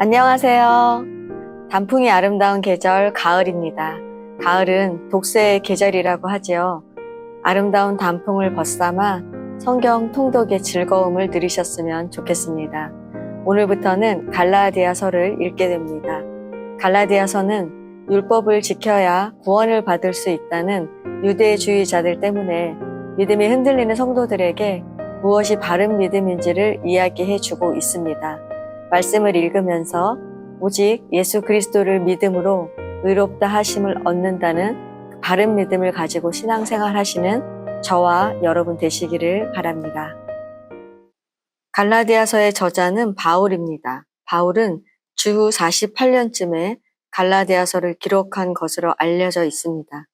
안녕하세요. 단풍이 아름다운 계절 가을입니다. 가을은 독서의 계절이라고 하지요. 아름다운 단풍을 벗삼아 성경 통독의 즐거움을 누리셨으면 좋겠습니다. 오늘부터는 갈라디아서를 읽게 됩니다. 갈라디아서는 율법을 지켜야 구원을 받을 수 있다는 유대주의자들 때문에 믿음이 흔들리는 성도들에게 무엇이 바른 믿음인지를 이야기해 주고 있습니다. 말씀을 읽으면서 오직 예수 그리스도를 믿음으로 의롭다 하심을 얻는다는 바른 믿음을 가지고 신앙생활 하시는 저와 여러분 되시기를 바랍니다. 갈라디아서의 저자는 바울입니다. 바울은 주후 48년쯤에 갈라디아서를 기록한 것으로 알려져 있습니다.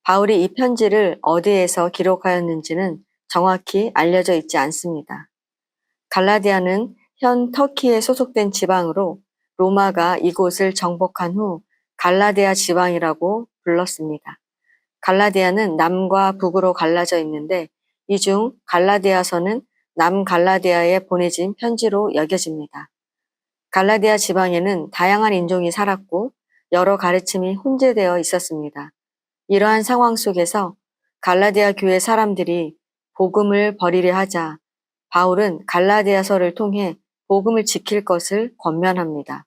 바울이 이 편지를 어디에서 기록하였는지는 정확히 알려져 있지 않습니다. 갈라디아는 현 터키에 소속된 지방으로 로마가 이곳을 정복한 후 갈라디아 지방이라고 불렀습니다. 갈라디아는 남과 북으로 갈라져 있는데 이 중 갈라디아서는 남갈라디아에 보내진 편지로 여겨집니다. 갈라디아 지방에는 다양한 인종이 살았고 여러 가르침이 혼재되어 있었습니다. 이러한 상황 속에서 갈라디아 교회 사람들이 복음을 버리려 하자 바울은 갈라디아서를 통해 복음을 지킬 것을 권면합니다.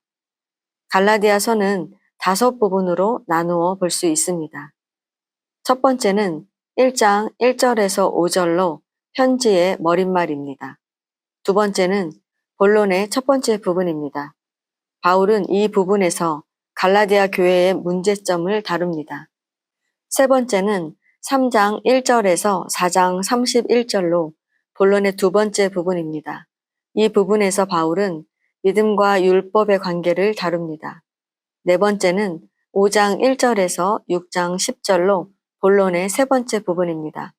갈라디아서는 5 부분으로 나누어 볼 수 있습니다. 첫 번째는 1장 1절에서 5절로 편지의 머릿말입니다. 두 번째는 본론의 첫 번째 부분입니다. 바울은 이 부분에서 갈라디아 교회의 문제점을 다룹니다. 세 번째는 3장 1절에서 4장 31절로 본론의 두 번째 부분입니다. 이 부분에서 바울은 믿음과 율법의 관계를 다룹니다. 네 번째는 5장 1절에서 6장 10절로 본론의 세 번째 부분입니다.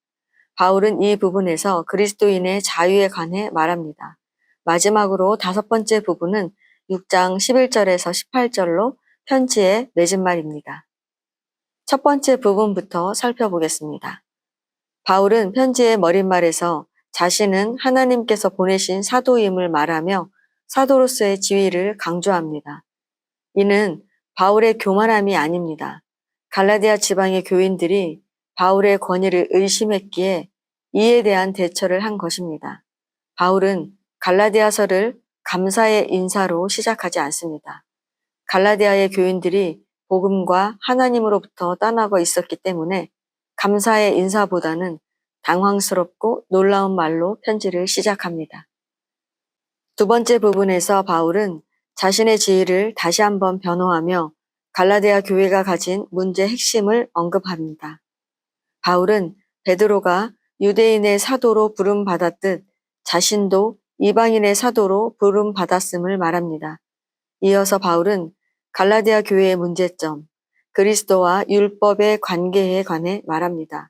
바울은 이 부분에서 그리스도인의 자유에 관해 말합니다. 마지막으로 5번째 부분은 6장 11절에서 18절로 편지에 맺은 말입니다. 첫 번째 부분부터 살펴보겠습니다. 바울은 편지의 머릿말에서 자신은 하나님께서 보내신 사도임을 말하며 사도로서의 지위를 강조합니다. 이는 바울의 교만함이 아닙니다. 갈라디아 지방의 교인들이 바울의 권위를 의심했기에 이에 대한 대처를 한 것입니다. 바울은 갈라디아서를 감사의 인사로 시작하지 않습니다. 갈라디아의 교인들이 복음과 하나님으로부터 떠나고 있었기 때문에 감사의 인사보다는 당황스럽고 놀라운 말로 편지를 시작합니다. 두 번째 부분에서 바울은 자신의 지위를 다시 한번 변호하며 갈라디아 교회가 가진 문제의 핵심을 언급합니다. 바울은 베드로가 유대인의 사도로 부름받았듯 자신도 이방인의 사도로 부름받았음을 말합니다. 이어서 바울은 갈라디아 교회의 문제점, 그리스도와 율법의 관계에 관해 말합니다.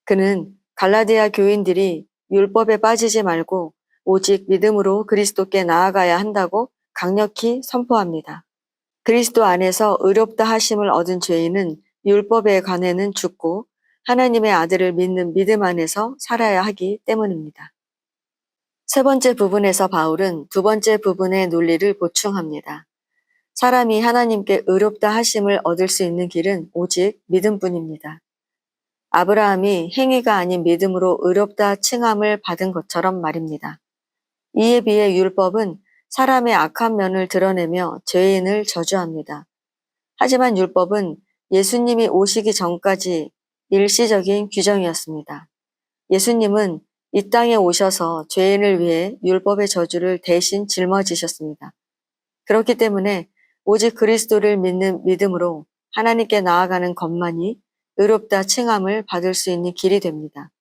그는 갈라디아 교인들이 율법에 빠지지 말고 오직 믿음으로 그리스도께 나아가야 한다고 강력히 선포합니다. 그리스도 안에서 의롭다 하심을 얻은 죄인은 율법에 관해는 죽고 하나님의 아들을 믿는 믿음 안에서 살아야 하기 때문입니다. 세 번째 부분에서 바울은 두 번째 부분의 논리를 보충합니다. 사람이 하나님께 의롭다 하심을 얻을 수 있는 길은 오직 믿음뿐입니다. 아브라함이 행위가 아닌 믿음으로 의롭다 칭함을 받은 것처럼 말입니다. 이에 비해 율법은 사람의 악한 면을 드러내며 죄인을 저주합니다. 하지만 율법은 예수님이 오시기 전까지 일시적인 규정이었습니다. 예수님은 이 땅에 오셔서 죄인을 위해 율법의 저주를 대신 짊어지셨습니다. 그렇기 때문에 오직 그리스도를 믿는 믿음으로 하나님께 나아가는 것만이 의롭다 칭함을 받을 수 있는 길이 됩니다.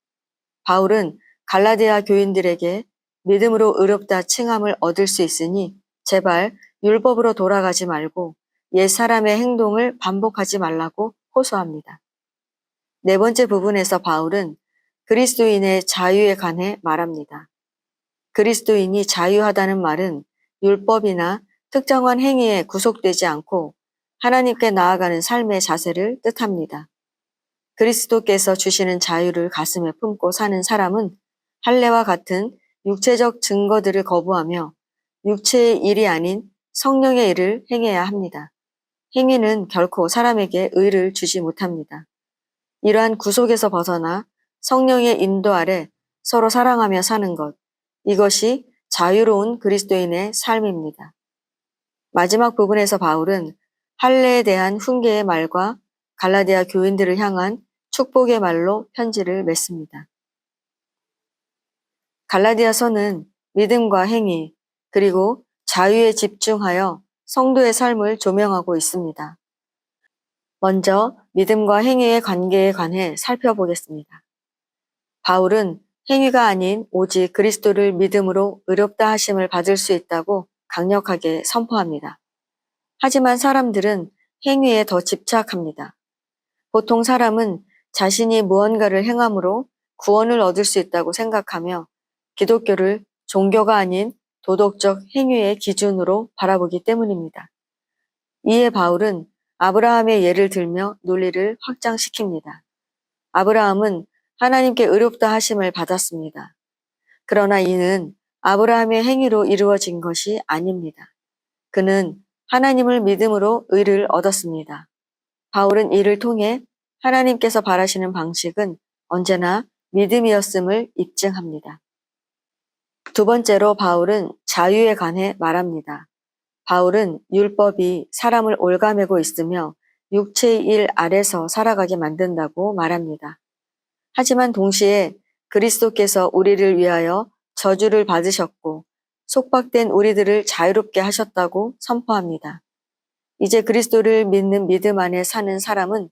바울은 갈라디아 교인들에게 믿음으로 의롭다 칭함을 얻을 수 있으니 제발 율법으로 돌아가지 말고 옛 사람의 행동을 반복하지 말라고 호소합니다. 네 번째 부분에서 바울은 그리스도인의 자유에 관해 말합니다. 그리스도인이 자유하다는 말은 율법이나 특정한 행위에 구속되지 않고 하나님께 나아가는 삶의 자세를 뜻합니다. 그리스도께서 주시는 자유를 가슴에 품고 사는 사람은 할례와 같은 육체적 증거들을 거부하며 육체의 일이 아닌 성령의 일을 행해야 합니다. 행위는 결코 사람에게 의를 주지 못합니다. 이러한 구속에서 벗어나 성령의 인도 아래 서로 사랑하며 사는 것, 이것이 자유로운 그리스도인의 삶입니다. 마지막 부분에서 바울은 할례에 대한 훈계의 말과 갈라디아 교인들을 향한 축복의 말로 편지를 맺습니다. 갈라디아서는 믿음과 행위, 그리고 자유에 집중하여 성도의 삶을 조명하고 있습니다. 먼저 믿음과 행위의 관계에 관해 살펴보겠습니다. 바울은 행위가 아닌 오직 그리스도를 믿음으로 의롭다 하심을 받을 수 있다고 강력하게 선포합니다. 하지만 사람들은 행위에 더 집착합니다. 보통 사람은 자신이 무언가를 행함으로 구원을 얻을 수 있다고 생각하며 기독교를 종교가 아닌 도덕적 행위의 기준으로 바라보기 때문입니다. 이에 바울은 아브라함의 예를 들며 논리를 확장시킵니다. 아브라함은 하나님께 의롭다 하심을 받았습니다. 그러나 이는 아브라함의 행위로 이루어진 것이 아닙니다. 그는 하나님을 믿음으로 의를 얻었습니다. 바울은 이를 통해 하나님께서 바라시는 방식은 언제나 믿음이었음을 입증합니다. 두 번째로 바울은 자유에 관해 말합니다. 바울은 율법이 사람을 올가매고 있으며 육체의 일 아래서 살아가게 만든다고 말합니다. 하지만 동시에 그리스도께서 우리를 위하여 저주를 받으셨고 속박된 우리들을 자유롭게 하셨다고 선포합니다. 이제 그리스도를 믿는 믿음 안에 사는 사람은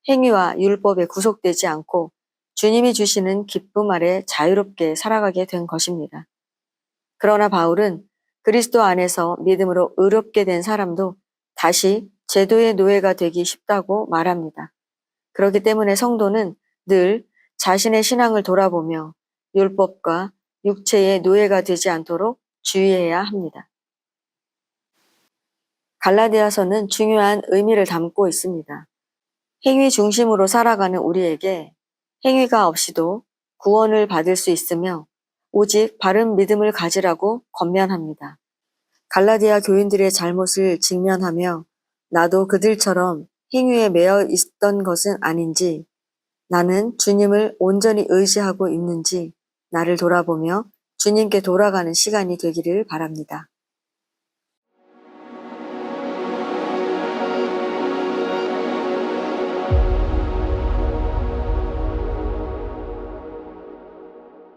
행위와 율법에 구속되지 않고 주님이 주시는 기쁨 아래 자유롭게 살아가게 된 것입니다. 그러나 바울은 그리스도 안에서 믿음으로 의롭게 된 사람도 다시 제도의 노예가 되기 쉽다고 말합니다. 그렇기 때문에 성도는 늘 자신의 신앙을 돌아보며 율법과 육체의 노예가 되지 않도록 주의해야 합니다. 갈라디아서는 중요한 의미를 담고 있습니다. 행위 중심으로 살아가는 우리에게 행위가 없이도 구원을 받을 수 있으며 오직 바른 믿음을 가지라고 권면합니다. 갈라디아 교인들의 잘못을 직면하며 나도 그들처럼 행위에 매여 있던 것은 아닌지, 나는 주님을 온전히 의지하고 있는지 나를 돌아보며 주님께 돌아가는 시간이 되기를 바랍니다.